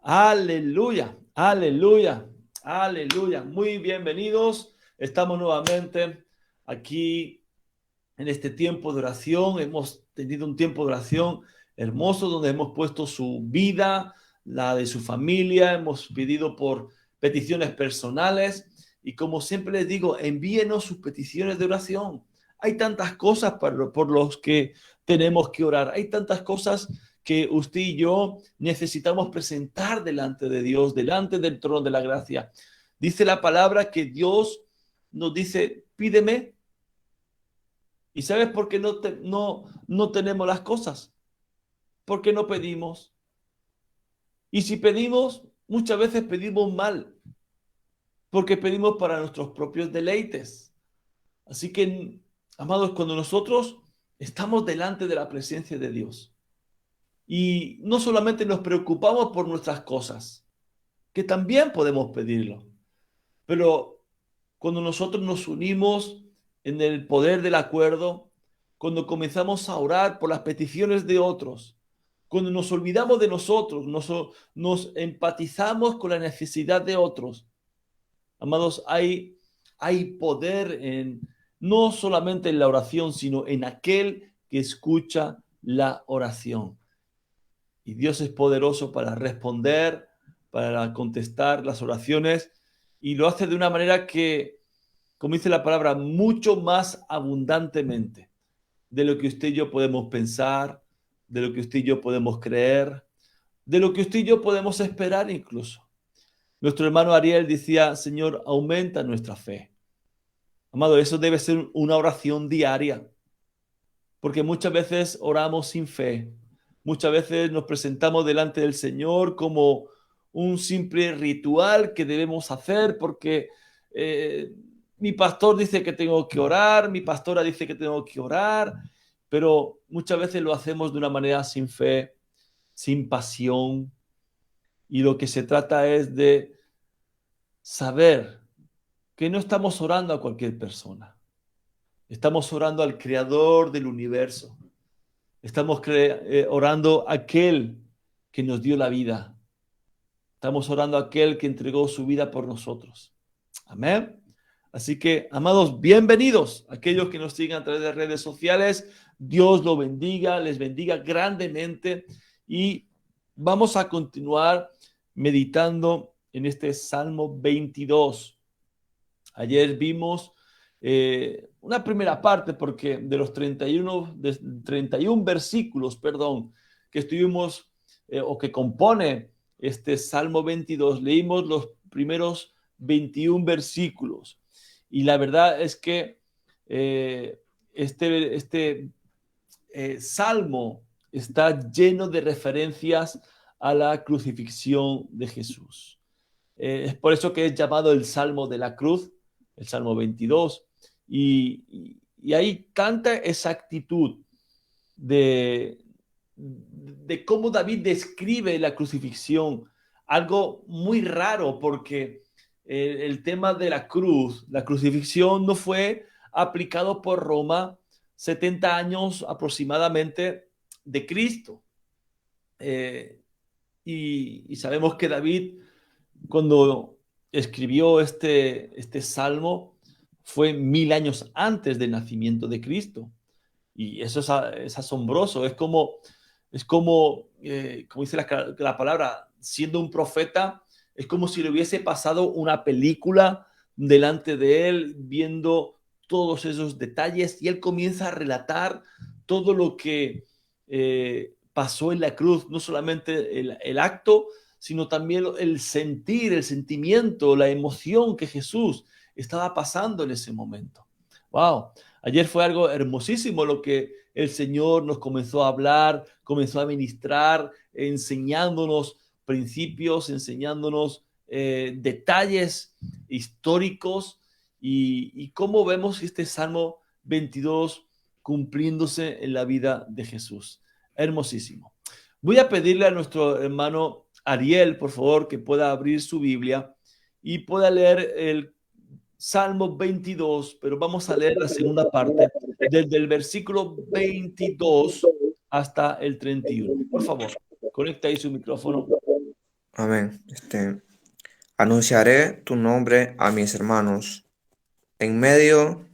Aleluya, aleluya, aleluya. Muy bienvenidos. Estamos nuevamente aquí en este tiempo de oración. Hemos tenido un tiempo de oración hermoso donde hemos puesto su vida, la de su familia. Hemos pedido por peticiones personales. Y como siempre les digo, envíenos sus peticiones de oración. Hay tantas cosas por los que tenemos que orar. Hay tantas cosas que usted y yo necesitamos presentar delante de Dios, delante del trono de la gracia. Dice la palabra que Dios nos dice, pídeme. ¿Y sabes por qué no tenemos las cosas? Porque no pedimos. Y si pedimos, muchas veces pedimos mal, porque pedimos para nuestros propios deleites. Así que, amados, cuando nosotros estamos delante de la presencia de Dios y no solamente nos preocupamos por nuestras cosas, que también podemos pedirlo, pero cuando nosotros nos unimos en el poder del acuerdo, cuando comenzamos a orar por las peticiones de otros, cuando nos olvidamos de nosotros, nos empatizamos con la necesidad de otros, amados, hay poder no solamente en la oración, sino en aquel que escucha la oración. Y Dios es poderoso para responder, para contestar las oraciones, y lo hace de una manera que, como dice la palabra, mucho más abundantemente de lo que usted y yo podemos pensar, de lo que usted y yo podemos creer, de lo que usted y yo podemos esperar incluso. Nuestro hermano Ariel decía, Señor, aumenta nuestra fe. Amado, eso debe ser una oración diaria, porque muchas veces oramos sin fe. Muchas veces nos presentamos delante del Señor como un simple ritual que debemos hacer porque eh, mi pastor dice que tengo que orar, mi pastora dice que tengo que orar, pero muchas veces lo hacemos de una manera sin fe, sin pasión, y lo que se trata es de saber que no estamos orando a cualquier persona, estamos orando al creador del universo. Estamos orando a aquel que nos dio la vida. Estamos orando a aquel que entregó su vida por nosotros. Amén. Así que, amados, bienvenidos aquellos que nos siguen a través de redes sociales. Dios lo bendiga, les bendiga grandemente. Y vamos a continuar meditando en este Salmo 22. Ayer vimos una primera parte, porque de los 31 versículos, perdón, que estuvimos o que compone este Salmo 22, leímos los primeros 21 versículos. Y la verdad es que este Salmo está lleno de referencias a la crucifixión de Jesús. Es por eso que es llamado el Salmo de la Cruz, el Salmo 22. Y hay tanta exactitud de, de cómo David describe la crucifixión, algo muy raro porque el tema de la cruz, la crucifixión no fue aplicado por Roma 70 años aproximadamente de Cristo. Eh, y sabemos que David, cuando escribió este salmo, fue 1000 años antes del nacimiento de Cristo. Y eso es asombroso. Como dice la palabra, siendo un profeta, es como si le hubiese pasado una película delante de él, viendo todos esos detalles, y él comienza a relatar todo lo que pasó en la cruz, no solamente el acto, sino también el sentir, el sentimiento, la emoción que Jesús estaba pasando en ese momento. ¡Wow! Ayer fue algo hermosísimo lo que el Señor nos comenzó a hablar, comenzó a ministrar, enseñándonos principios, enseñándonos detalles históricos y cómo vemos este Salmo 22 cumpliéndose en la vida de Jesús. Hermosísimo. Voy a pedirle a nuestro hermano Ariel, por favor, que pueda abrir su Biblia y pueda leer el Salmo 22, pero vamos a leer la segunda parte, desde el versículo 22 hasta el 31. Por favor, conecta ahí su micrófono. Amén. Anunciaré tu nombre a mis hermanos. En medio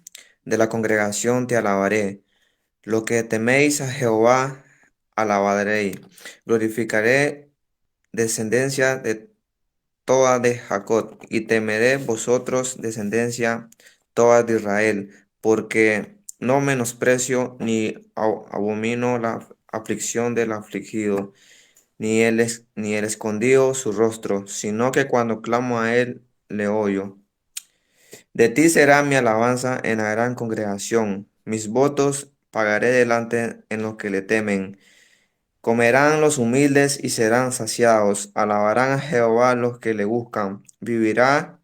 de la congregación te alabaré. Lo que teméis a Jehová, alabaré. Glorificaré descendencia de toda de Jacob, y temeré vosotros, descendencia toda de Israel, porque no menosprecio ni abomino la aflicción del afligido, ni el escondido su rostro, sino que cuando clamo a él, le oyo. De ti será mi alabanza en la gran congregación, mis votos pagaré delante en los que le temen. Comerán los humildes y serán saciados, alabarán a Jehová los que le buscan, vivirá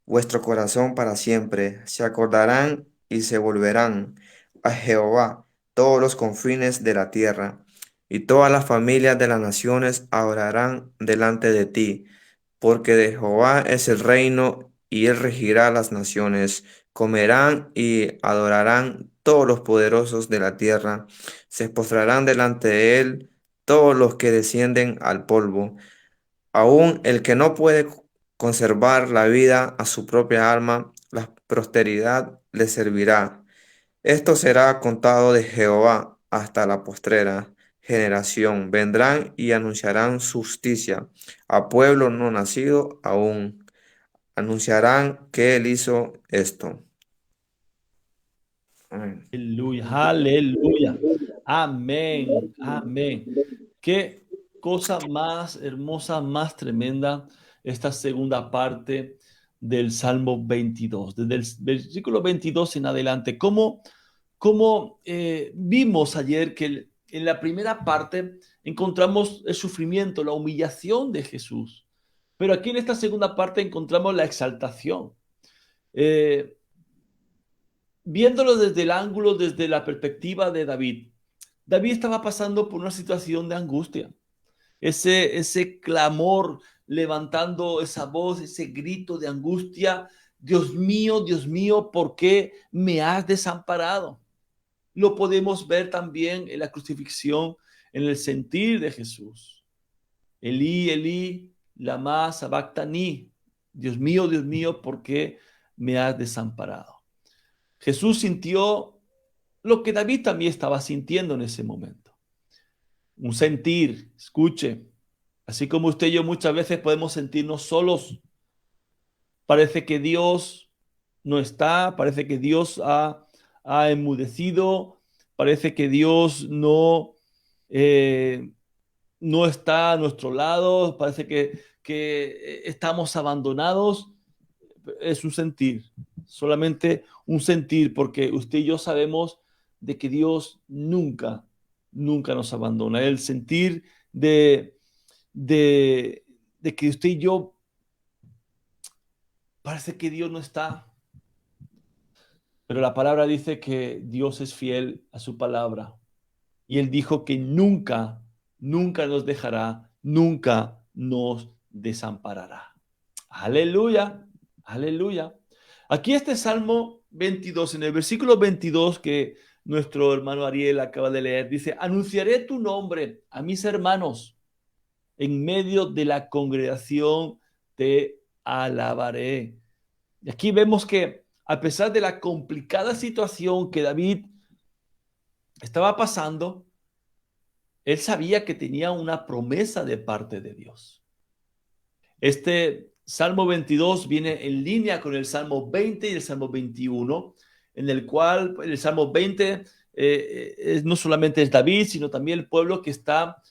vuestro corazón para siempre, se acordarán y se volverán a Jehová todos los confines de la tierra, y todas las familias de las naciones adorarán delante de ti, porque de Jehová es el reino y él regirá las naciones. Comerán y adorarán todos los poderosos de la tierra, se postrarán delante de él todos los que descienden al polvo. Aún el que no puede conservar la vida a su propia alma, la prosperidad le servirá. Esto será contado de Jehová hasta la postrera generación. Vendrán y anunciarán su justicia a pueblo no nacido aún. Anunciarán que él hizo esto. Amén. Aleluya, aleluya. Amén, amén. Qué cosa más hermosa, más tremenda esta segunda parte del Salmo 22, desde el versículo 22 en adelante. Como vimos ayer que en la primera parte encontramos el sufrimiento, la humillación de Jesús, pero aquí en esta segunda parte encontramos la exaltación. Eh, Viéndolo desde el ángulo, desde la perspectiva de David, David estaba pasando por una situación de angustia, ese clamor, levantando esa voz, ese grito de angustia: Dios mío, ¿por qué me has desamparado? Lo podemos ver también en la crucifixión, en el sentir de Jesús. Elí, Elí, lama sabactani. Dios mío, ¿por qué me has desamparado? Jesús sintió lo que David también estaba sintiendo en ese momento. Un sentir, escuche, así como usted y yo muchas veces podemos sentirnos solos. Parece que Dios no está, parece que Dios ha enmudecido, parece que Dios eh, no está a nuestro lado, parece que estamos abandonados. Es un sentir, solamente un sentir, porque usted y yo sabemos de que Dios nunca, nunca nos abandona. El sentir de, de que usted y yo parece que Dios no está, pero la palabra dice que Dios es fiel a su palabra. Y Él dijo que nunca, nunca nos dejará, nunca nos desamparará. Aleluya, aleluya. Aquí este Salmo 22, en el versículo 22 que nuestro hermano Ariel acaba de leer, dice: anunciaré tu nombre a mis hermanos, en medio de la congregación te alabaré. Y aquí vemos que a pesar de la complicada situación que David estaba pasando, él sabía que tenía una promesa de parte de Dios. Este Salmo 22 viene en línea con el Salmo 20 y el Salmo 21, en el cual el Salmo 20 no solamente es David, sino también el pueblo que está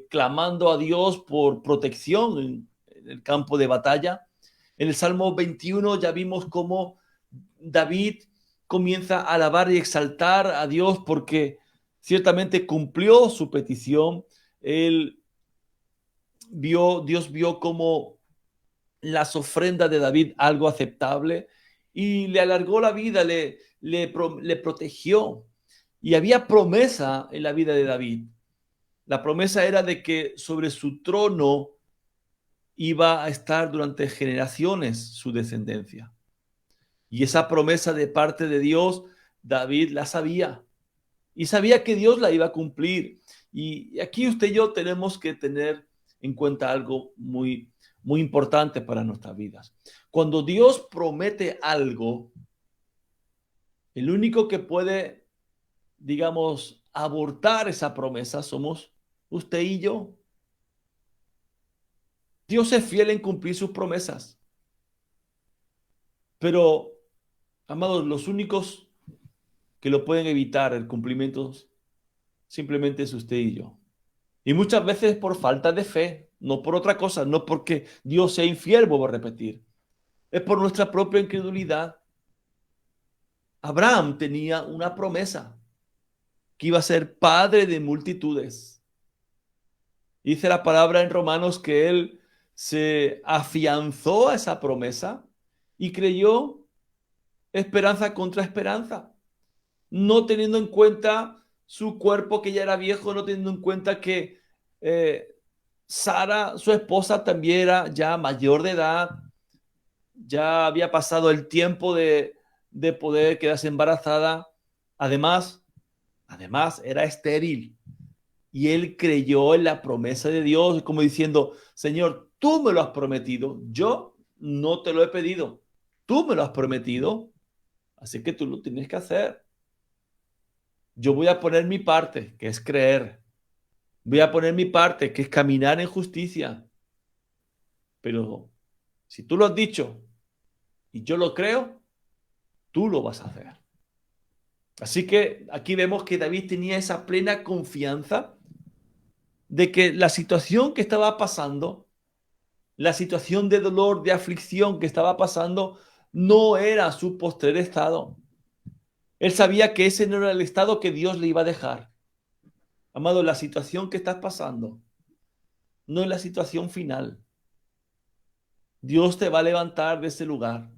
clamando a Dios por protección en el campo de batalla. En el Salmo 21 ya vimos cómo David comienza a alabar y exaltar a Dios porque ciertamente cumplió su petición. Él Dios vio como las ofrendas de David algo aceptable y le alargó la vida, le protegió. Y había promesa en la vida de David. La promesa era de que sobre su trono iba a estar durante generaciones su descendencia. Y esa promesa de parte de Dios, David la sabía. Y sabía que Dios la iba a cumplir. Y aquí usted y yo tenemos que tener en cuenta algo muy, muy importante para nuestras vidas. Cuando Dios promete algo, el único que puede, digamos, abortar esa promesa somos usted y yo. Dios es fiel en cumplir sus promesas, pero, amados, los únicos que lo pueden evitar el cumplimiento simplemente es usted y yo. Y muchas veces por falta de fe, no por otra cosa, no porque Dios sea infiel, vuelvo a repetir, es por nuestra propia incredulidad. Abraham tenía una promesa, que iba a ser padre de multitudes. Dice la palabra en Romanos que él se afianzó a esa promesa y creyó esperanza contra esperanza, no teniendo en cuenta su cuerpo que ya era viejo, no teniendo en cuenta que Sara, su esposa, también era ya mayor de edad, ya había pasado el tiempo de poder quedarse embarazada. Además, era estéril. Y él creyó en la promesa de Dios, como diciendo, Señor, tú me lo has prometido, yo no te lo he pedido, tú me lo has prometido, así que tú lo tienes que hacer. Yo voy a poner mi parte, que es creer. Voy a poner mi parte, que es caminar en justicia. Pero si tú lo has dicho y yo lo creo, tú lo vas a hacer. Así que aquí vemos que David tenía esa plena confianza de que la situación que estaba pasando, la situación de dolor, de aflicción que estaba pasando, no era su postrer estado. Él sabía que ese no era el estado que Dios le iba a dejar. Amado, la situación que estás pasando no es la situación final. Dios te va a levantar de ese lugar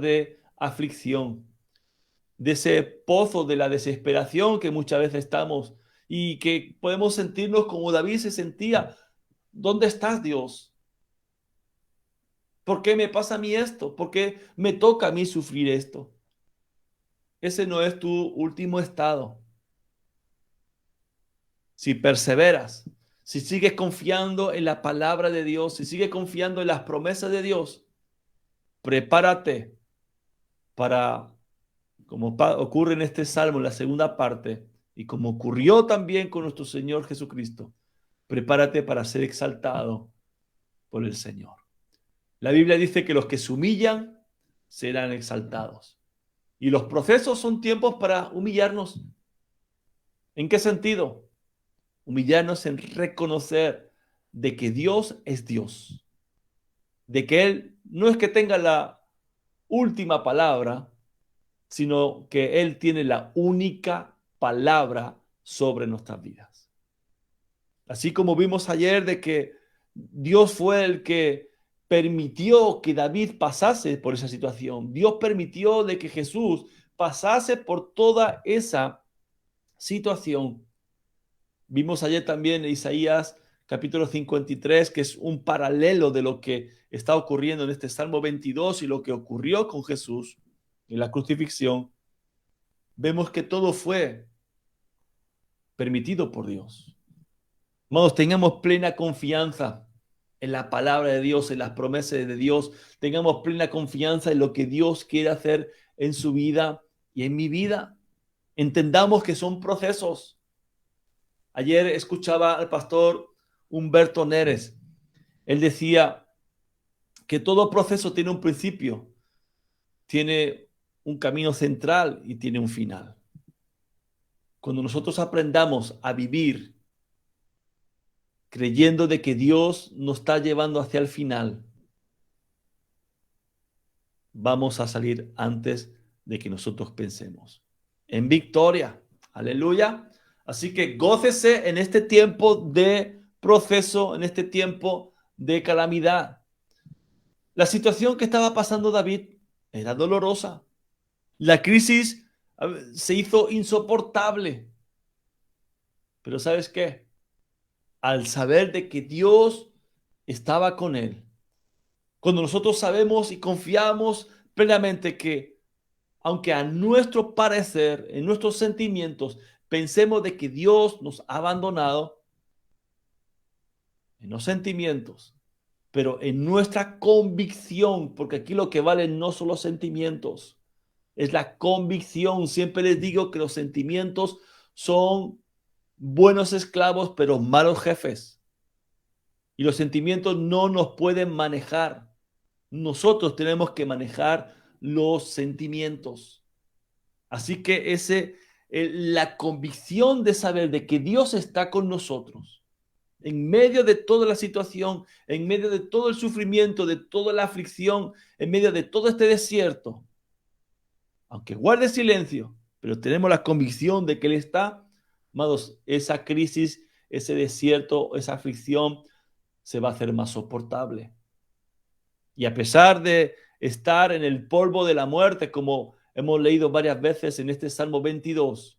de aflicción, de ese pozo de la desesperación que muchas veces estamos y que podemos sentirnos como David se sentía. ¿Dónde estás, Dios? ¿Por qué me pasa a mí esto? ¿Por qué me toca a mí sufrir esto? Ese no es tu último estado. Si perseveras, si sigues confiando en la palabra de Dios, si sigues confiando en las promesas de Dios, prepárate para, como ocurre en este salmo, en la segunda parte, y como ocurrió también con nuestro Señor Jesucristo, prepárate para ser exaltado por el Señor. La Biblia dice que los que se humillan serán exaltados. Y los procesos son tiempos para humillarnos. ¿En qué sentido? Humillarnos en reconocer de que Dios es Dios, de que Él no es que tenga la última palabra, sino que Él tiene la única palabra sobre nuestras vidas. Así como vimos ayer de que Dios fue el que permitió que David pasase por esa situación. Dios permitió de que Jesús pasase por toda esa situación. Vimos ayer también en Isaías capítulo 53, que es un paralelo de lo que está ocurriendo en este Salmo 22 y lo que ocurrió con Jesús en la crucifixión. Vemos que todo fue permitido por Dios. Hermanos, tengamos plena confianza en la palabra de Dios, en las promesas de Dios. Tengamos plena confianza en lo que Dios quiere hacer en su vida y en mi vida. Entendamos que son procesos. Ayer escuchaba al pastor Humberto Neres. Él decía que todo proceso tiene un principio, tiene un camino central y tiene un final. Cuando nosotros aprendamos a vivir creyendo de que Dios nos está llevando hacia el final, vamos a salir antes de que nosotros pensemos. En victoria. Aleluya. Así que gócese en este tiempo de proceso, en este tiempo de calamidad. La situación que estaba pasando David era dolorosa. La crisis se hizo insoportable. Pero ¿sabes qué? Al saber de que Dios estaba con él, cuando nosotros sabemos y confiamos plenamente que, aunque a nuestro parecer, en nuestros sentimientos, pensemos de que Dios nos ha abandonado, en los sentimientos, pero en nuestra convicción, porque aquí lo que valen no son los sentimientos, es la convicción. Siempre les digo que los sentimientos son buenos esclavos, pero malos jefes. Y los sentimientos no nos pueden manejar. Nosotros tenemos que manejar los sentimientos. Así que la convicción de saber de que Dios está con nosotros, en medio de toda la situación, en medio de todo el sufrimiento, de toda la aflicción, en medio de todo este desierto, aunque guarde silencio, pero tenemos la convicción de que Él está, amados, esa crisis, ese desierto, esa aflicción se va a hacer más soportable. Y a pesar de estar en el polvo de la muerte, como hemos leído varias veces en este Salmo 22,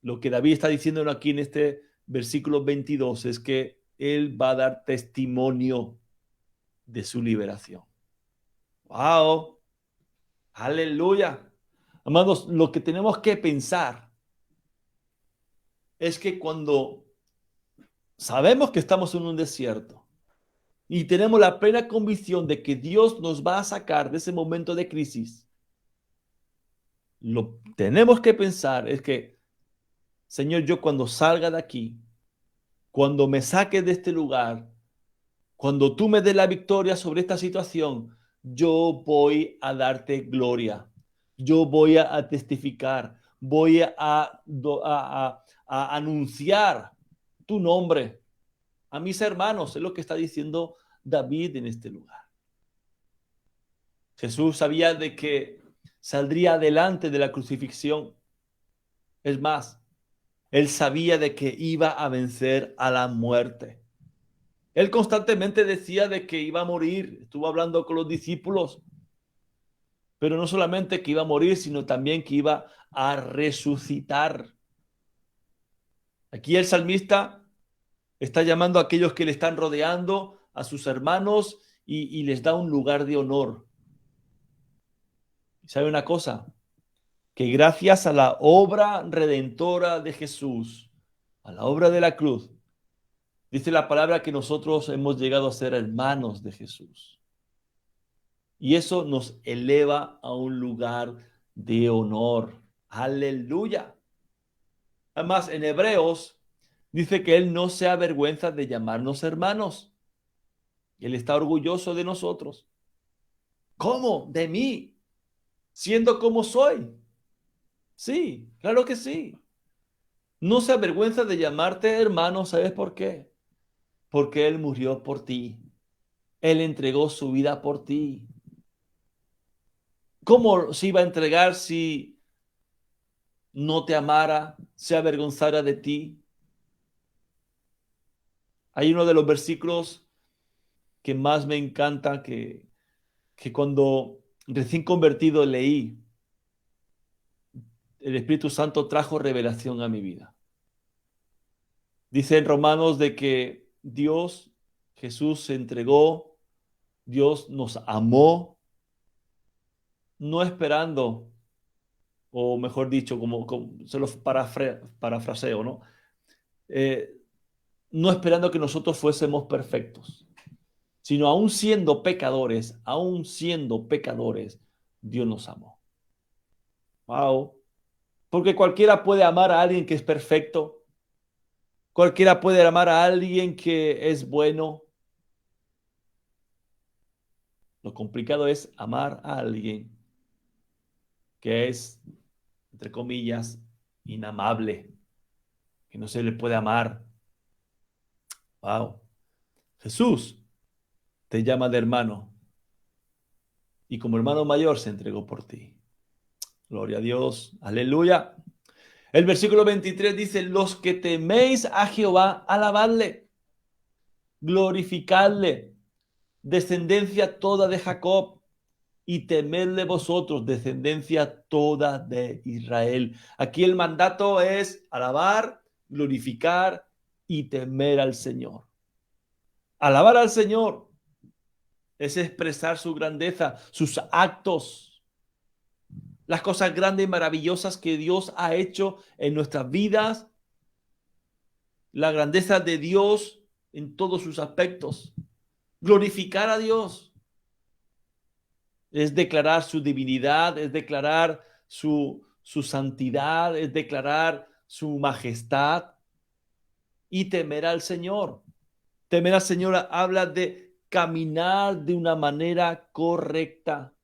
lo que David está diciendo aquí en este versículo 22 es que Él va a dar testimonio de su liberación. ¡Wow! ¡Aleluya! Amados, lo que tenemos que pensar es que cuando sabemos que estamos en un desierto y tenemos la plena convicción de que Dios nos va a sacar de ese momento de crisis, lo tenemos que pensar es que, Señor, yo cuando salga de aquí, cuando me saques de este lugar, cuando tú me des la victoria sobre esta situación, yo voy a darte gloria. Yo voy a testificar, voy a anunciar tu nombre a mis hermanos. Es lo que está diciendo David en este lugar. Jesús sabía de que saldría adelante de la crucifixión. Es más, él sabía de que iba a vencer a la muerte. Él constantemente decía de que iba a morir. Estuvo hablando con los discípulos, pero no solamente que iba a morir, sino también que iba a resucitar. Aquí el salmista está llamando a aquellos que le están rodeando, a sus hermanos, y les da un lugar de honor. ¿Sabe una cosa? Que gracias a la obra redentora de Jesús, a la obra de la cruz, dice la palabra que nosotros hemos llegado a ser hermanos de Jesús. Y eso nos eleva a un lugar de honor. Aleluya. Además, en Hebreos dice que Él no se avergüenza de llamarnos hermanos. Él está orgulloso de nosotros. ¿Cómo? De mí, siendo como soy. Sí, claro que sí. No se avergüenza de llamarte hermano, ¿sabes por qué? Porque Él murió por ti. Él entregó su vida por ti. ¿Cómo se iba a entregar si no te amara, se avergonzara de ti? Hay uno de los versículos que más me encanta, que cuando recién convertido leí, el Espíritu Santo trajo revelación a mi vida. Dice en Romanos de que Dios, Jesús se entregó, Dios nos amó, no esperando, o mejor dicho, como se lo parafraseo, ¿no? Eh, no esperando que nosotros fuésemos perfectos, sino aún siendo pecadores, Dios nos amó. Wow. Porque cualquiera puede amar a alguien que es perfecto, cualquiera puede amar a alguien que es bueno. Lo complicado es amar a alguien que es, entre comillas, inamable, que no se le puede amar. Wow. Jesús te llama de hermano y como hermano mayor se entregó por ti. Gloria a Dios. Aleluya. El versículo 23 dice, los que teméis a Jehová, alabadle, glorificadle, descendencia toda de Jacob, y temedle vosotros, descendencia toda de Israel. Aquí el mandato es alabar, glorificar y temer al Señor. Alabar al Señor es expresar su grandeza, sus actos, las cosas grandes y maravillosas que Dios ha hecho en nuestras vidas, la grandeza de Dios en todos sus aspectos. Glorificar a Dios es declarar su divinidad, es declarar su santidad, es declarar su majestad y temer al Señor. Temer al Señor habla de caminar de una manera correcta.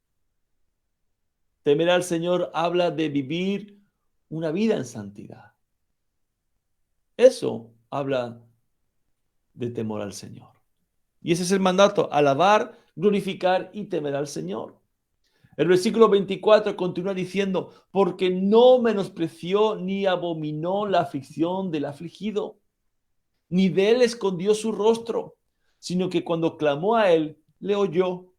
Temer al Señor habla de vivir una vida en santidad. Eso habla de temor al Señor. Y ese es el mandato: alabar, glorificar y temer al Señor. El versículo 24 continúa diciendo: porque no menospreció ni abominó la aflicción del afligido, ni de él escondió su rostro, sino que cuando clamó a él, le oyó.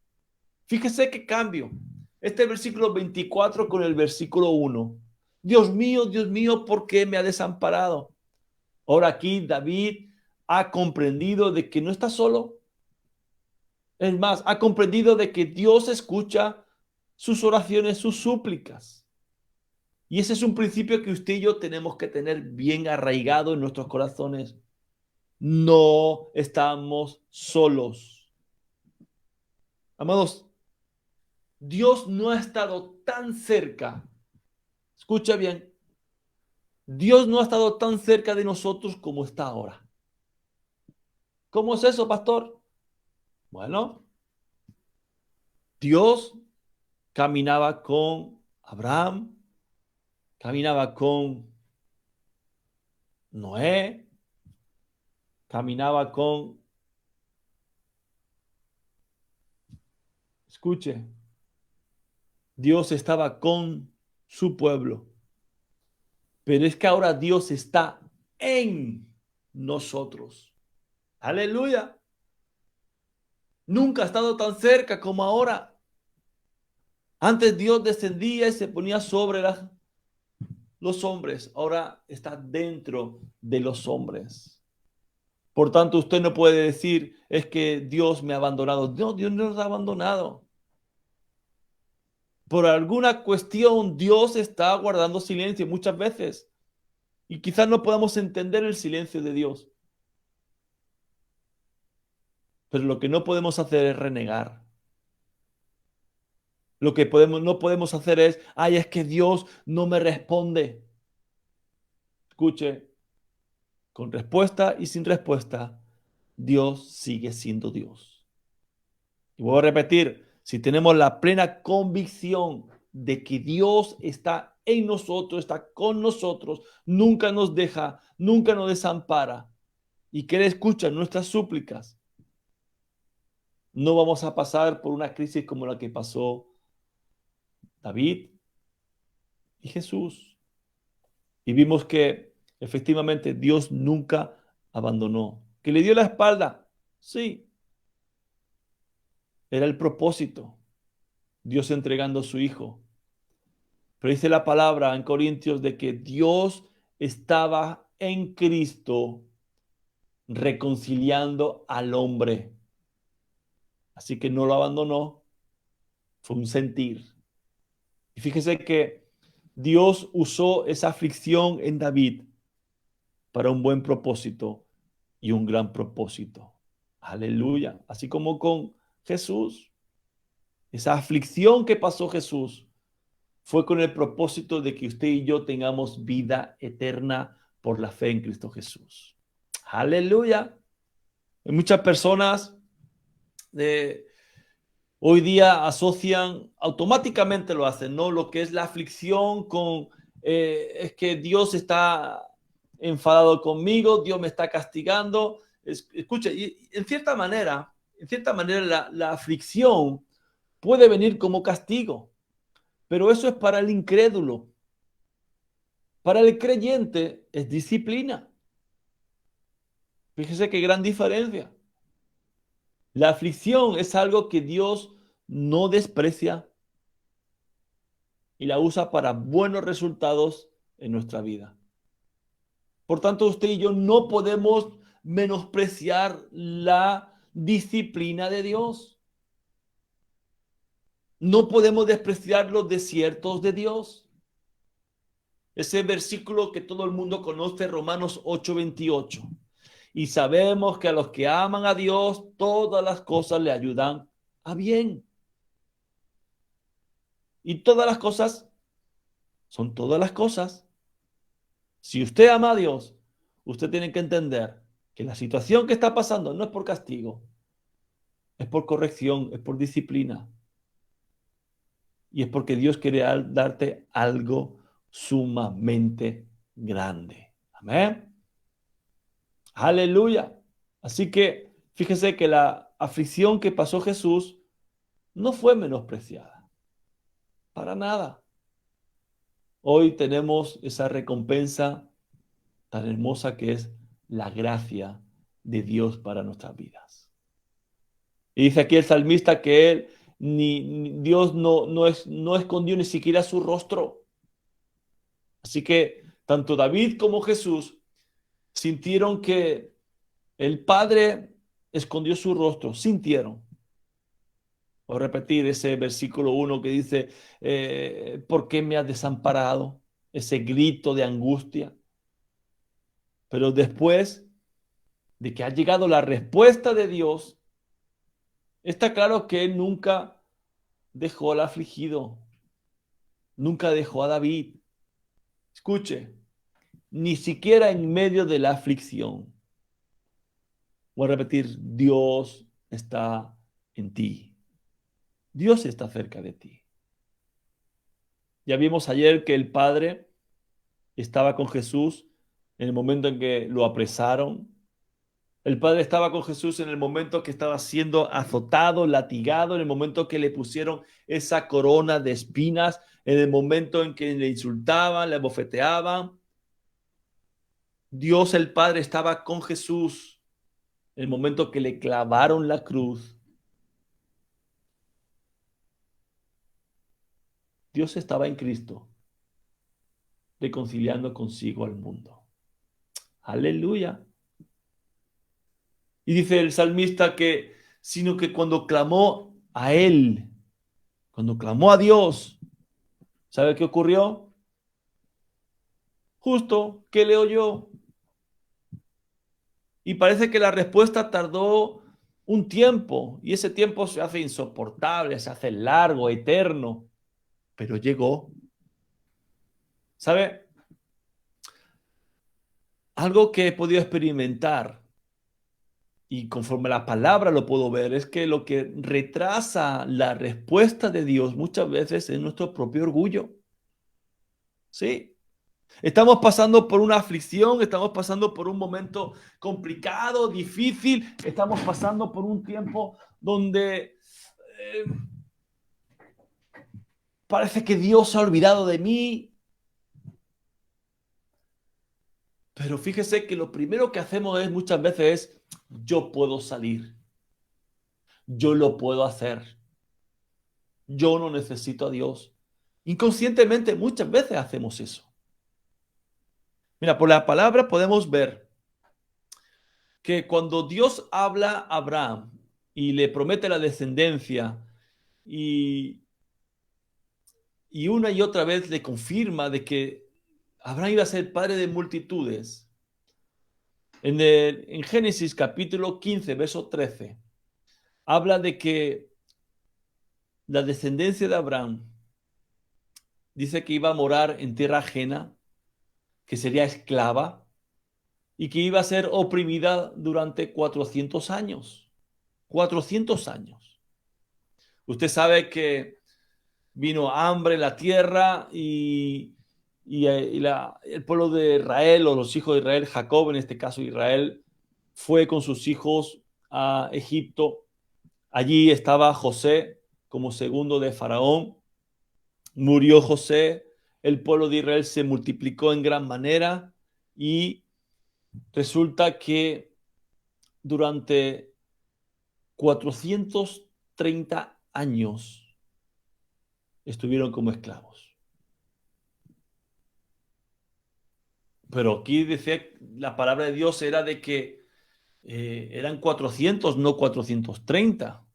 Fíjese qué cambio. Este versículo 24 con el versículo 1. Dios mío, ¿por qué me ha desamparado? Ahora aquí David ha comprendido de que no está solo. Es más, ha comprendido de que Dios escucha sus oraciones, sus súplicas. Y ese es un principio que usted y yo tenemos que tener bien arraigado en nuestros corazones. No estamos solos. Amados, Dios no ha estado tan cerca. Escucha bien. Dios no ha estado tan cerca de nosotros como está ahora. ¿Cómo es eso, pastor? Bueno, Dios caminaba con Abraham, caminaba con Noé, caminaba con, escuche, Dios estaba con su pueblo, pero es que ahora Dios está en nosotros. Aleluya. Nunca ha estado tan cerca como ahora. Antes Dios descendía y se ponía sobre los hombres. Ahora está dentro de los hombres. Por tanto, usted no puede decir, es que Dios me ha abandonado. No, Dios no nos ha abandonado. Por alguna cuestión, Dios está guardando silencio muchas veces. Y quizás no podamos entender el silencio de Dios. Pero lo que no podemos hacer es renegar. Lo que no podemos hacer es, ay, es que Dios no me responde. Escuche, con respuesta y sin respuesta, Dios sigue siendo Dios. Y voy a repetir, si tenemos la plena convicción de que Dios está en nosotros, está con nosotros, nunca nos deja, nunca nos desampara y que Él escucha nuestras súplicas, no vamos a pasar por una crisis como la que pasó David y Jesús. Y vimos que efectivamente Dios nunca abandonó. ¿Que le dio la espalda? Sí. Era el propósito. Dios entregando a su Hijo. Pero dice la palabra en Corintios de que Dios estaba en Cristo reconciliando al hombre. Así que no lo abandonó. Fue un sentir. Y fíjese que Dios usó esa aflicción en David para un buen propósito y un gran propósito. Aleluya. Así como con Jesús. Esa aflicción que pasó Jesús fue con el propósito de que usted y yo tengamos vida eterna por la fe en Cristo Jesús. Aleluya. Hay muchas personas hoy día asocian, automáticamente lo hacen, ¿no? Lo que es la aflicción con, es que Dios está enfadado conmigo, Dios me está castigando. Escucha, y en cierta manera la aflicción puede venir como castigo, pero eso es para el incrédulo. Para el creyente es disciplina. Fíjese qué gran diferencia. La aflicción es algo que Dios no desprecia y la usa para buenos resultados en nuestra vida. Por tanto, usted y yo no podemos menospreciar la disciplina de Dios. No podemos despreciar los desiertos de Dios. Ese versículo que todo el mundo conoce, Romanos 8:28. Y sabemos que a los que aman a Dios, todas las cosas le ayudan a bien. Y todas las cosas son todas las cosas. Si usted ama a Dios, usted tiene que entender que la situación que está pasando no es por castigo, es por corrección, es por disciplina. Y es porque Dios quiere darte algo sumamente grande. Amén. Aleluya. Así que fíjese que la aflicción que pasó Jesús no fue menospreciada. Para nada. Hoy tenemos esa recompensa tan hermosa que es la gracia de Dios para nuestras vidas. Y dice aquí el salmista que él, Dios no escondió ni siquiera su rostro. Así que tanto David como Jesús sintieron que el Padre escondió su rostro, sintieron. Voy a repetir ese versículo 1 que dice, ¿por qué me has desamparado? Ese grito de angustia. Pero después de que ha llegado la respuesta de Dios, está claro que Él nunca dejó al afligido, nunca dejó a David. Escuche, ni siquiera en medio de la aflicción. Voy a repetir, Dios está en ti. Dios está cerca de ti. Ya vimos ayer que el Padre estaba con Jesús en el momento en que lo apresaron. El Padre estaba con Jesús en el momento que estaba siendo azotado, latigado, en el momento que le pusieron esa corona de espinas, en el momento en que le insultaban, le bofeteaban. Dios el Padre estaba con Jesús en el momento que le clavaron la cruz. Dios estaba en Cristo, reconciliando consigo al mundo. Aleluya. Y dice el salmista que, sino que cuando clamó a Él, cuando clamó a Dios, ¿sabe qué ocurrió? Justo que le oyó. Y parece que la respuesta tardó un tiempo, y ese tiempo se hace insoportable, se hace largo, eterno, pero llegó. ¿Sabe? Algo que he podido experimentar y conforme la palabra lo puedo ver, es que lo que retrasa la respuesta de Dios muchas veces es nuestro propio orgullo. Sí, estamos pasando por una aflicción, estamos pasando por un momento complicado, difícil, estamos pasando por un tiempo donde parece que Dios se ha olvidado de mí. Pero fíjese que lo primero que hacemos es muchas veces es, yo puedo salir, yo lo puedo hacer, yo no necesito a Dios. Inconscientemente muchas veces hacemos eso. Mira, por la palabra podemos ver que cuando Dios habla a Abraham y le promete la descendencia y, y una y otra vez le confirma de que Abraham iba a ser padre de multitudes, en Génesis capítulo 15, verso 13, habla de que la descendencia de Abraham dice que iba a morar en tierra ajena, que sería esclava y que iba a ser oprimida durante 400 años. 400 años. Usted sabe que vino hambre en la tierra y el pueblo de Israel o los hijos de Israel, Jacob en este caso Israel, fue con sus hijos a Egipto. Allí estaba José como segundo de Faraón. Murió José, el pueblo de Israel se multiplicó en gran manera y resulta que durante 430 años estuvieron como esclavos. Pero aquí decía, la palabra de Dios era de que eran 400, no 430.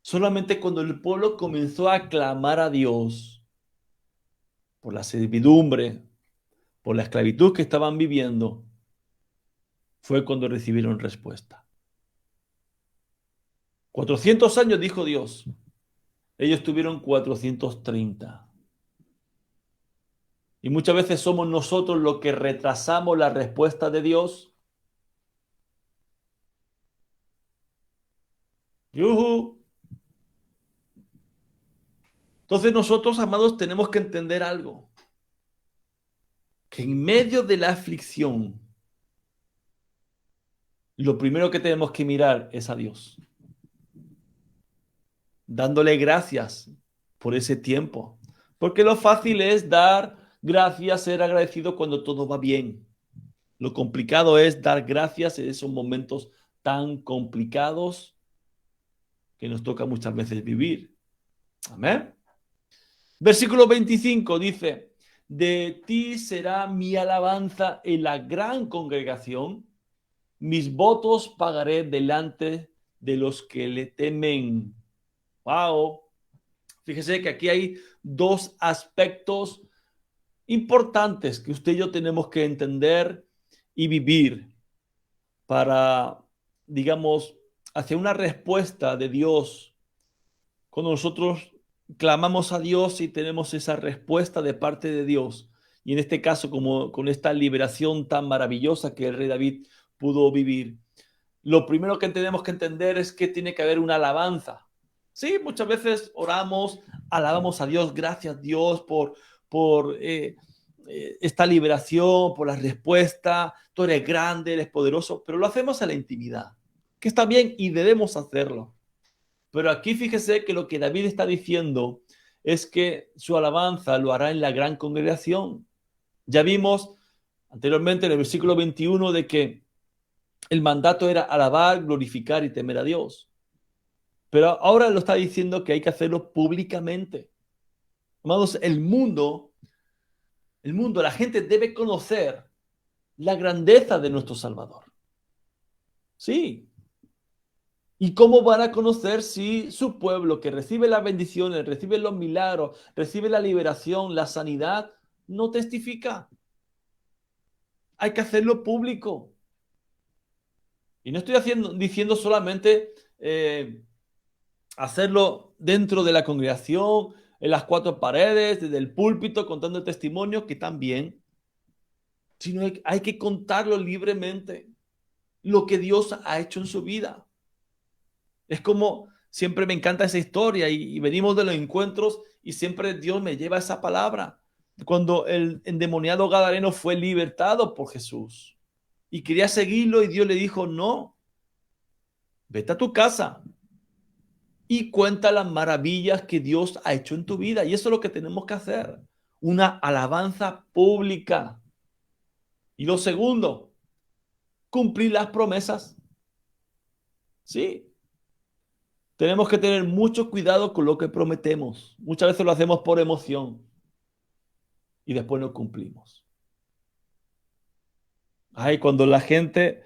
Solamente cuando el pueblo comenzó a clamar a Dios por la servidumbre, por la esclavitud que estaban viviendo, fue cuando recibieron respuesta. 400 años, dijo Dios. Ellos tuvieron 430. Y muchas veces somos nosotros los que retrasamos la respuesta de Dios. ¡Yujú! Entonces nosotros, amados, tenemos que entender algo. Que en medio de la aflicción, lo primero que tenemos que mirar es a Dios. Dándole gracias por ese tiempo. Porque lo fácil es dar gracias, ser agradecido cuando todo va bien. Lo complicado es dar gracias en esos momentos tan complicados que nos toca muchas veces vivir. Amén. Versículo 25 dice, de ti será mi alabanza en la gran congregación, mis votos pagaré delante de los que le temen. Wow. Fíjese que aquí hay dos aspectos importantes que usted y yo tenemos que entender y vivir para, digamos, hacia una respuesta de Dios. Cuando nosotros clamamos a Dios y tenemos esa respuesta de parte de Dios, y en este caso como con esta liberación tan maravillosa que el rey David pudo vivir, lo primero que tenemos que entender es que tiene que haber una alabanza. Sí, muchas veces oramos, alabamos a Dios, gracias Dios por esta liberación, por la respuesta, tú eres grande, eres poderoso, pero lo hacemos en la intimidad, que está bien y debemos hacerlo. Pero aquí fíjese que lo que David está diciendo es que su alabanza lo hará en la gran congregación. Ya vimos anteriormente en el versículo 21 de que el mandato era alabar, glorificar y temer a Dios. Pero ahora lo está diciendo que hay que hacerlo públicamente. Amados, la gente debe conocer la grandeza de nuestro Salvador. Sí. ¿Y cómo van a conocer si su pueblo que recibe las bendiciones, recibe los milagros, recibe la liberación, la sanidad, no testifica? Hay que hacerlo público. Y no estoy diciendo solamente hacerlo dentro de la congregación, en las cuatro paredes, desde el púlpito, contando el testimonio, que también, sino hay que contarlo libremente, lo que Dios ha hecho en su vida. Es como, siempre me encanta esa historia y venimos de los encuentros y siempre Dios me lleva esa palabra. Cuando el endemoniado gadareno fue libertado por Jesús y quería seguirlo y Dios le dijo, no, vete a tu casa y cuenta las maravillas que Dios ha hecho en tu vida. Y eso es lo que tenemos que hacer, una alabanza pública. Y lo segundo, cumplir las promesas. Sí, tenemos que tener mucho cuidado con lo que prometemos. Muchas veces lo hacemos por emoción y después no cumplimos. Ay, cuando la gente,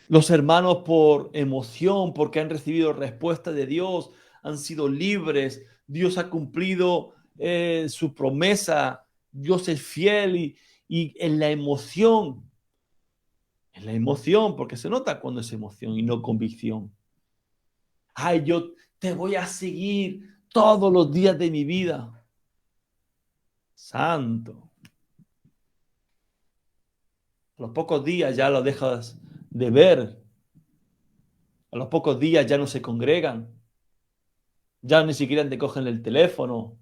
los hermanos por emoción, porque han recibido respuesta de Dios, han sido libres, Dios ha cumplido su promesa, Dios es fiel y en la emoción, porque se nota cuando es emoción y no convicción. Ay, yo te voy a seguir todos los días de mi vida. Santo. A los pocos días ya lo dejas de ver. A los pocos días ya no se congregan. Ya ni siquiera te cogen el teléfono.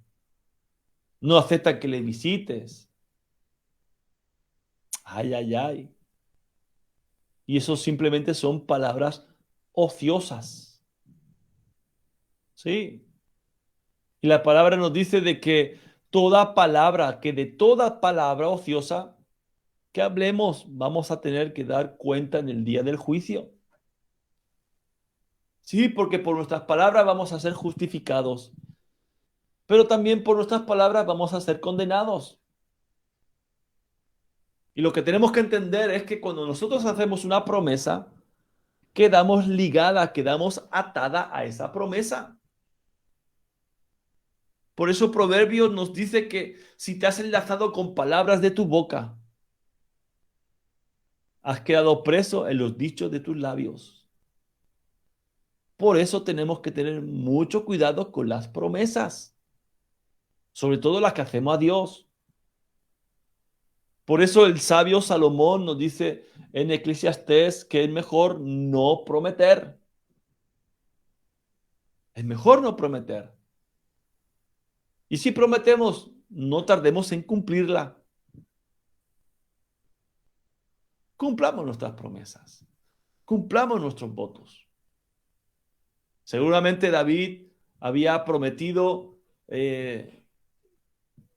No aceptan que le visites. Ay, ay, ay. Y eso simplemente son palabras ociosas. Sí. Y la palabra nos dice de que de toda palabra ociosa que hablemos, vamos a tener que dar cuenta en el día del juicio. Sí, porque por nuestras palabras vamos a ser justificados, pero también por nuestras palabras vamos a ser condenados. Y lo que tenemos que entender es que cuando nosotros hacemos una promesa, quedamos ligada, quedamos atada a esa promesa. Por eso Proverbios nos dice que si te has enlazado con palabras de tu boca, has quedado preso en los dichos de tus labios. Por eso tenemos que tener mucho cuidado con las promesas, sobre todo las que hacemos a Dios. Por eso el sabio Salomón nos dice en Eclesiastés que es mejor no prometer. Es mejor no prometer. Y si prometemos, no tardemos en cumplirla. Cumplamos nuestras promesas. Cumplamos nuestros votos. Seguramente David había prometido,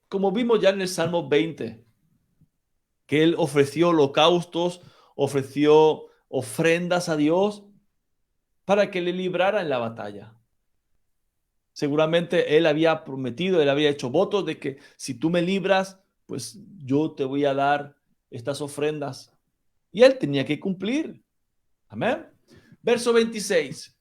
como vimos ya en el Salmo 20, que él ofreció holocaustos, ofreció ofrendas a Dios para que le librara en la batalla. Seguramente él había prometido, él había hecho votos de que si tú me libras, pues yo te voy a dar estas ofrendas. Y él tenía que cumplir. Amén. Verso 26.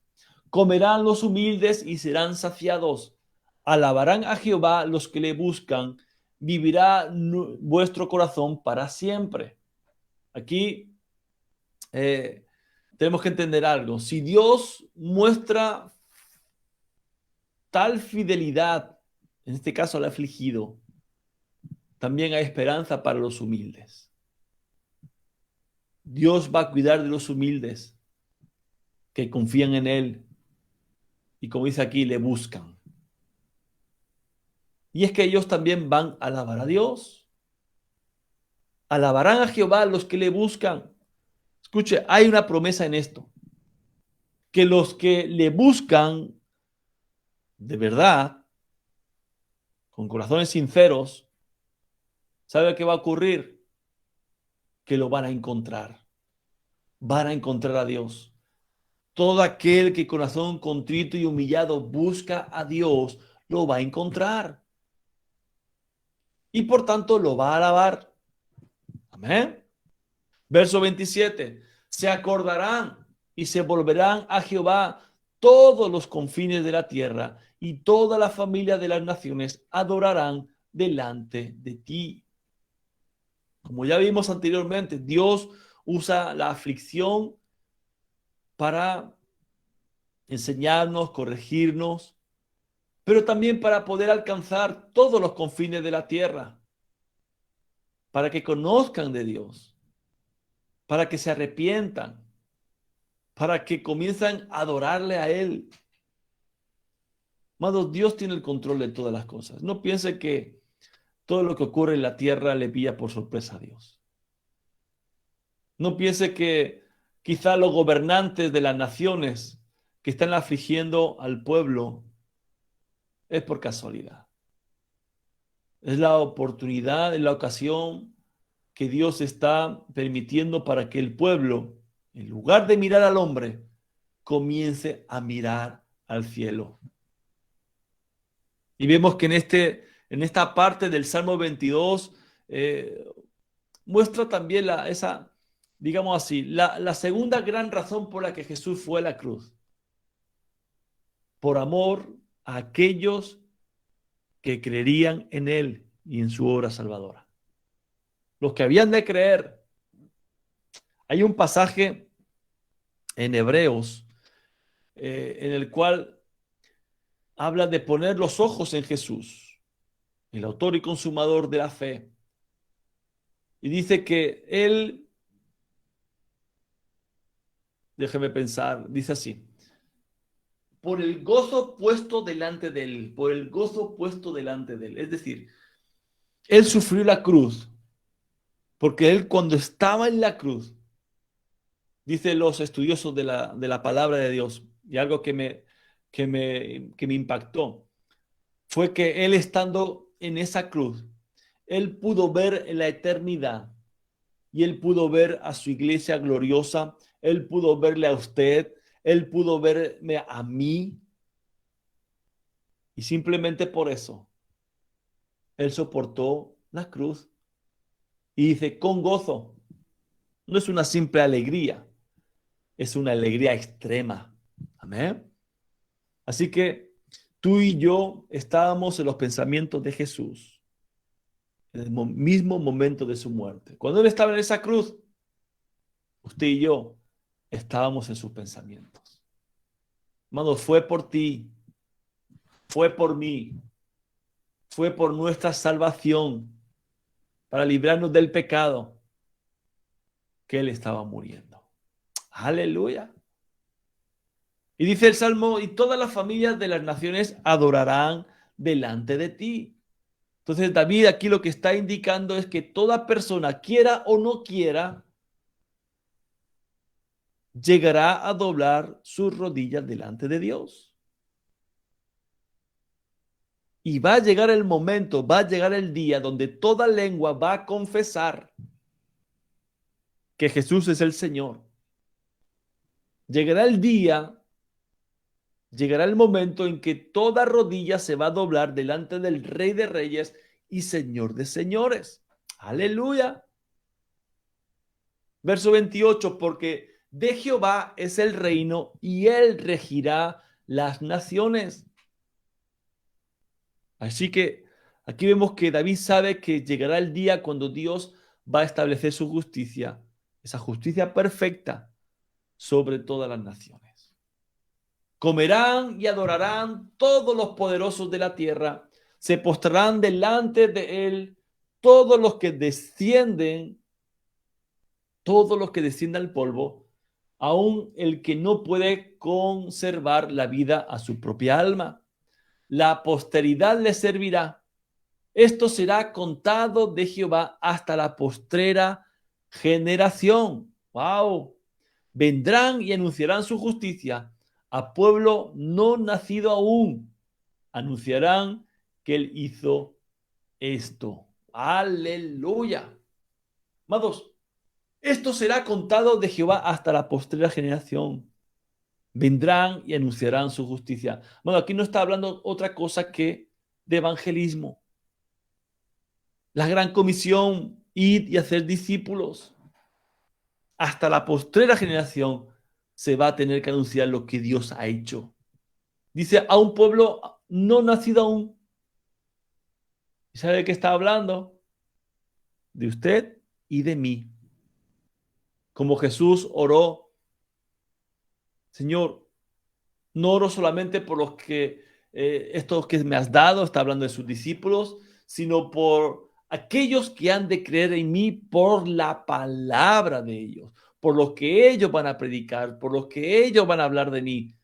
Comerán los humildes y serán saciados. Alabarán a Jehová los que le buscan. Vivirá vuestro corazón para siempre. Aquí tenemos que entender algo. Si Dios muestra tal fidelidad, en este caso al afligido, también hay esperanza para los humildes. Dios va a cuidar de los humildes que confían en Él y, como dice aquí, le buscan. Y es que ellos también van a alabar a Dios. Alabarán a Jehová los que le buscan. Escuche, hay una promesa en esto, que los que le buscan de verdad, con corazones sinceros, ¿sabe qué va a ocurrir? Que lo van a encontrar. Van a encontrar a Dios. Todo aquel que con corazón contrito y humillado busca a Dios, lo va a encontrar. Y por tanto lo va a alabar. Amén. Verso 27. Se acordarán y se volverán a Jehová todos los confines de la tierra, y toda la familia de las naciones adorarán delante de ti. Como ya vimos anteriormente, Dios usa la aflicción para enseñarnos, corregirnos, pero también para poder alcanzar todos los confines de la tierra, para que conozcan de Dios, para que se arrepientan, para que comiencen a adorarle a Él. Amados, Dios tiene el control de todas las cosas. No piense que todo lo que ocurre en la tierra le pilla por sorpresa a Dios. No piense que quizá los gobernantes de las naciones que están afligiendo al pueblo es por casualidad. Es la oportunidad, es la ocasión que Dios está permitiendo para que el pueblo, en lugar de mirar al hombre, comience a mirar al cielo. Y vemos que en esta parte del Salmo 22 muestra también esa, digamos así, la segunda gran razón por la que Jesús fue a la cruz. Por amor a aquellos que creerían en Él y en su obra salvadora. Los que habían de creer. Hay un pasaje en Hebreos en el cual habla de poner los ojos en Jesús, el autor y consumador de la fe. Y dice que Él, déjeme pensar, dice así, por el gozo puesto delante de Él, por el gozo puesto delante de Él. Es decir, Él sufrió la cruz, porque Él cuando estaba en la cruz, dicen los estudiosos de la palabra de Dios, y algo que me impactó, fue que Él estando en esa cruz, Él pudo ver en la eternidad y Él pudo ver a su iglesia gloriosa, Él pudo verle a usted, Él pudo verme a mí, y simplemente por eso, Él soportó la cruz y dice, con gozo, no es una simple alegría, es una alegría extrema. Amén. Así que tú y yo estábamos en los pensamientos de Jesús en el mismo momento de su muerte. Cuando Él estaba en esa cruz, usted y yo estábamos en sus pensamientos. Hermano, fue por ti, fue por mí, fue por nuestra salvación, para librarnos del pecado, que Él estaba muriendo. Aleluya. Y dice el Salmo, y todas las familias de las naciones adorarán delante de ti. Entonces David aquí lo que está indicando es que toda persona, quiera o no quiera, llegará a doblar sus rodillas delante de Dios. Y va a llegar el momento, va a llegar el día donde toda lengua va a confesar que Jesús es el Señor. Llegará el día, llegará el momento en que toda rodilla se va a doblar delante del Rey de Reyes y Señor de Señores. Aleluya. Verso 28, porque de Jehová es el reino y él regirá las naciones. Así que aquí vemos que David sabe que llegará el día cuando Dios va a establecer su justicia, esa justicia perfecta sobre todas las naciones. Comerán y adorarán todos los poderosos de la tierra, se postrarán delante de él todos los que descienden al polvo, aun el que no puede conservar la vida a su propia alma. La posteridad le servirá. Esto será contado de Jehová hasta la postrera generación. ¡Wow! Vendrán y anunciarán su justicia a pueblo no nacido aún. Anunciarán que él hizo esto. ¡Aleluya! Amados, esto será contado de Jehová hasta la postrera generación. Vendrán y anunciarán su justicia. Bueno, aquí no está hablando otra cosa que de evangelismo. La gran comisión, id y hacer discípulos. Hasta la postrera generación se va a tener que anunciar lo que Dios ha hecho. Dice a un pueblo no nacido aún. ¿Sabe de qué está hablando? De usted y de mí. Como Jesús oró, Señor, no oro solamente por los que estos que me has dado, está hablando de sus discípulos, sino por aquellos que han de creer en mí por la palabra de ellos, por lo que ellos van a predicar, por lo que ellos van a hablar de mí.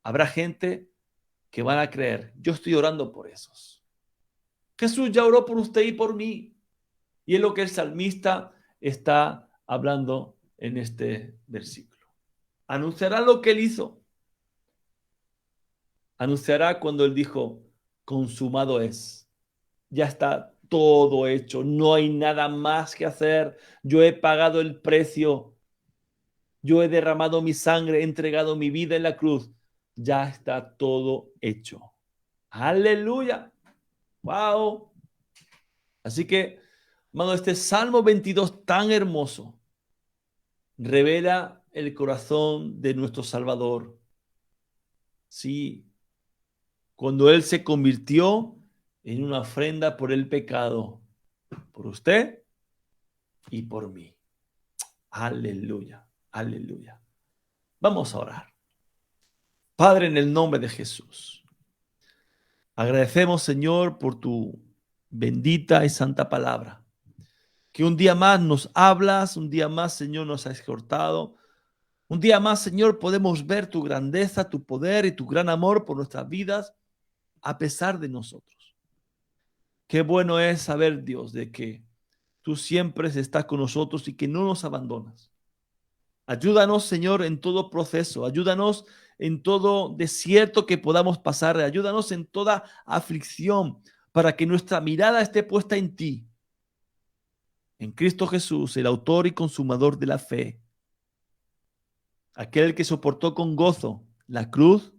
Habrá gente que van a creer. Yo estoy orando por esos. Jesús ya oró por usted y por mí. Y es lo que el salmista está hablando en este versículo. Anunciará lo que él hizo. Anunciará cuando él dijo, consumado es. Ya está todo hecho. No hay nada más que hacer. Yo he pagado el precio. Yo he derramado mi sangre, he entregado mi vida en la cruz. Ya está todo hecho. Aleluya. Wow. Así que, hermano, este Salmo 22 tan hermoso revela el corazón de nuestro Salvador. Sí, cuando Él se convirtió en una ofrenda por el pecado, por usted y por mí. Aleluya, aleluya. Vamos a orar. Padre, en el nombre de Jesús, agradecemos, Señor, por tu bendita y santa palabra. Que un día más nos hablas, un día más, Señor, nos has exhortado. Un día más, Señor, podemos ver tu grandeza, tu poder y tu gran amor por nuestras vidas a pesar de nosotros. Qué bueno es saber, Dios, de que tú siempre estás con nosotros y que no nos abandonas. Ayúdanos, Señor, en todo proceso. Ayúdanos en todo desierto que podamos pasar. Ayúdanos en toda aflicción para que nuestra mirada esté puesta en ti, en Cristo Jesús, el autor y consumador de la fe, aquel que soportó con gozo la cruz,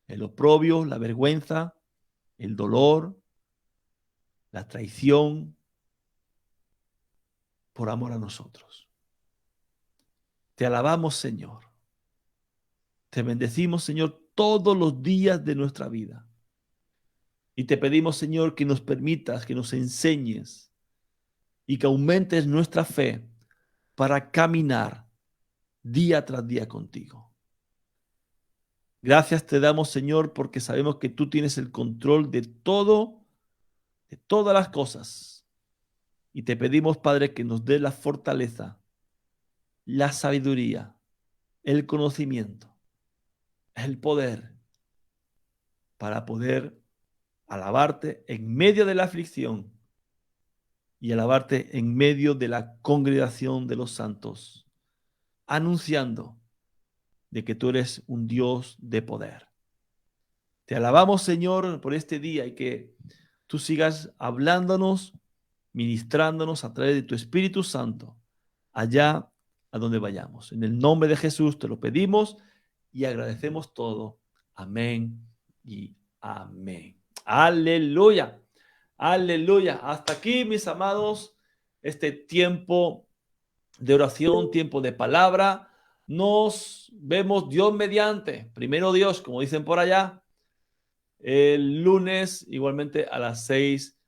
el oprobio, la vergüenza, el dolor, la traición, por amor a nosotros. Te alabamos, Señor. Te bendecimos, Señor, todos los días de nuestra vida. Y te pedimos, Señor, que nos permitas, que nos enseñes y que aumentes nuestra fe para caminar día tras día contigo. Gracias te damos, Señor, porque sabemos que tú tienes el control de todo, de todas las cosas. Y te pedimos, Padre, que nos dé la fortaleza, la sabiduría, el conocimiento, el poder para poder alabarte en medio de la aflicción y alabarte en medio de la congregación de los santos, anunciando de que tú eres un Dios de poder. Te alabamos, Señor, por este día y que tú sigas hablándonos, ministrándonos a través de tu Espíritu Santo, allá a donde vayamos. En el nombre de Jesús te lo pedimos y agradecemos todo. Amén y amén. Aleluya. Aleluya. Hasta aquí, mis amados, este tiempo de oración, tiempo de palabra. Nos vemos Dios mediante. Primero Dios, como dicen por allá, el lunes igualmente a las 6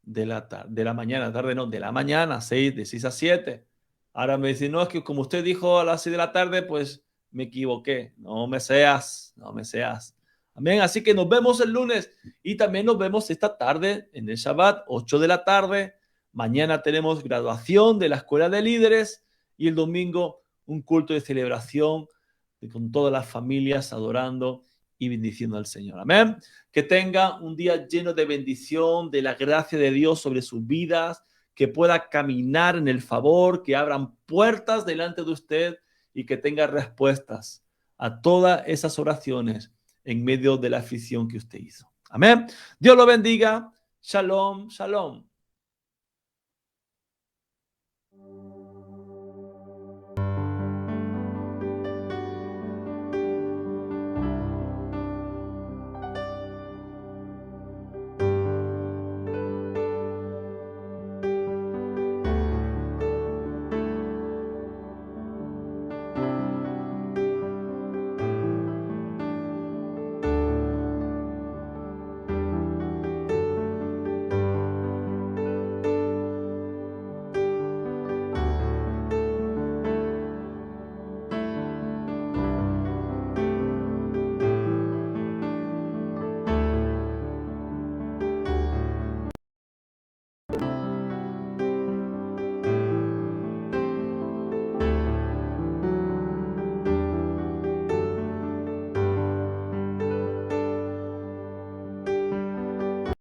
de la mañana, tarde no, de la mañana, 6, de 6 a 7. Ahora me dicen, no, es que como usted dijo a las 6 de la tarde, pues me equivoqué. No me seas, no me seas. Amén. Así que nos vemos el lunes y también nos vemos esta tarde en el Shabbat, 8 de la tarde. Mañana tenemos graduación de la Escuela de Líderes y el domingo un culto de celebración con todas las familias adorando y bendiciendo al Señor. Amén. Que tenga un día lleno de bendición, de la gracia de Dios sobre sus vidas, que pueda caminar en el favor, que abran puertas delante de usted y que tenga respuestas a todas esas oraciones en medio de la aflicción que usted hizo. Amén. Dios lo bendiga. Shalom, shalom.